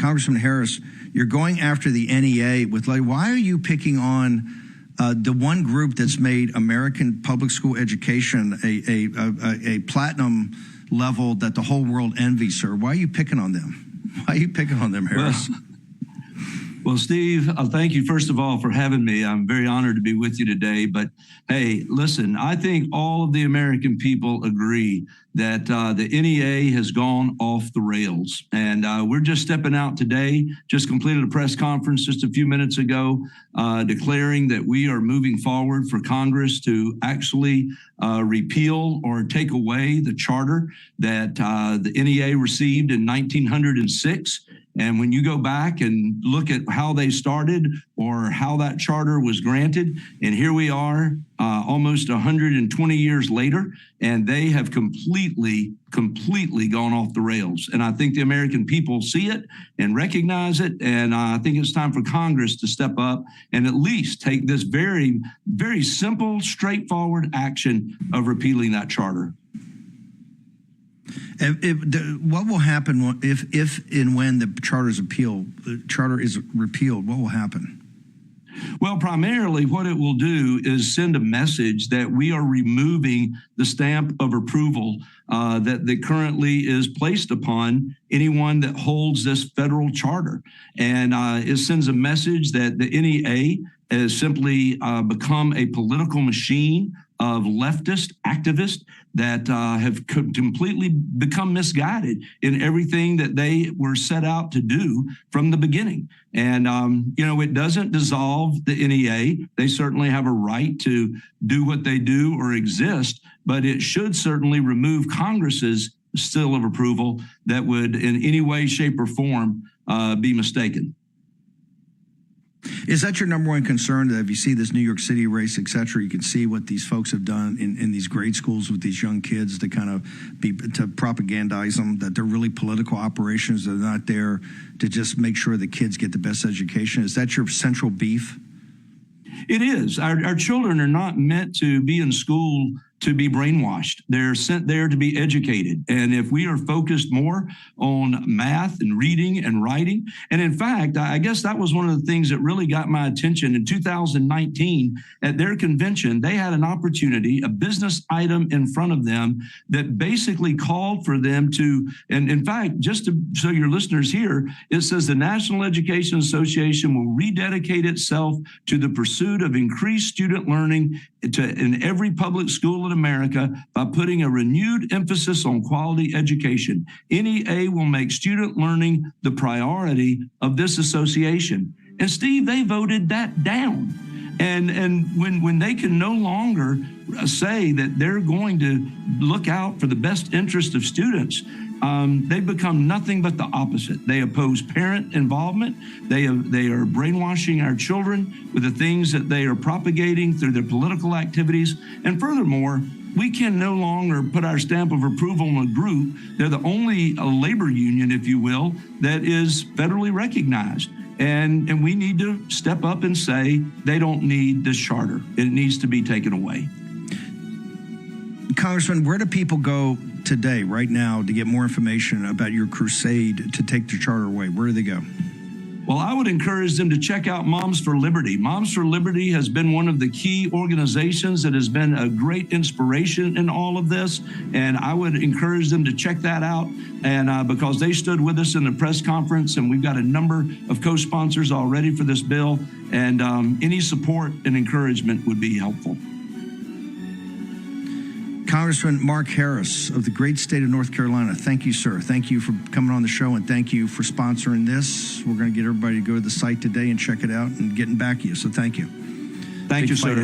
Congressman Harris, you're going after the NEA with, like, why are you picking on the one group that's made American public school education a platinum level that the whole world envies, sir? Why are you picking on them? Why are you picking on them, Harris? Well, Steve, thank you, first of all, for having me. I'm very honored to be with you today. But, hey, listen, I think all of the American people agree that the NEA has gone off the rails. And we're just stepping out today, just completed a press conference just a few minutes ago, declaring that we are moving forward for Congress to actually repeal or take away the charter that the NEA received in 1906. And when you go back and look at how they started or how that charter was granted, and here we are almost 120 years later, and they have completely gone off the rails. And I think the American people see it and recognize it. And I think it's time for Congress to step up and at least take this very, very simple, straightforward action of repealing that charter. What will happen if and when the charter is repealed? What will happen? Well, primarily what it will do is send a message that we are removing the stamp of approval that currently is placed upon anyone that holds this federal charter. And it sends a message that the NEA has simply become a political machine of leftist activists that have completely become misguided in everything that they were set out to do from the beginning. And, it doesn't dissolve the NEA. They certainly have a right to do what they do or exist, but it should certainly remove Congress's seal of approval that would in any way, shape, or form be mistaken. Is that your number one concern, that if you see this New York City race, et cetera, you can see what these folks have done in these grade schools with these young kids to kind of to propagandize them, that they're really political operations, they're not there to just make sure the kids get the best education? Is that your central beef? It is. Our children are not meant to be in school to be brainwashed. They're sent there to be educated. And if we are focused more on math and reading and writing, and in fact, I guess that was one of the things that really got my attention in 2019 at their convention. They had an opportunity, a business item in front of them that basically called for them to, and in fact, just to so your listeners here, it says the National Education Association will rededicate itself to the pursuit of increased student learning in every public school in America by putting a renewed emphasis on quality education. NEA will make student learning the priority of this association. And Steve, they voted that down. And when they can no longer say that they're going to look out for the best interest of students, they become nothing but the opposite. They oppose parent involvement. They are brainwashing our children with the things that they are propagating through their political activities. And furthermore, we can no longer put our stamp of approval on a group. They're the only labor union, if you will, that is federally recognized. And we need to step up and say they don't need this charter. It needs to be taken away. Congressman, where do people go today, right now, to get more information about your crusade to take the charter away? Where do they go? Well, I would encourage them to check out Moms for Liberty. Moms for Liberty has been one of the key organizations that has been a great inspiration in all of this. And I would encourage them to check that out. And because they stood with us in the press conference, and we've got a number of co-sponsors already for this bill. And any support and encouragement would be helpful. Congressman Mark Harris of the great state of North Carolina, thank you, sir. Thank you for coming on the show, and thank you for sponsoring this. We're going to get everybody to go to the site today and check it out and getting back to you. So thank you. Thank you, sir.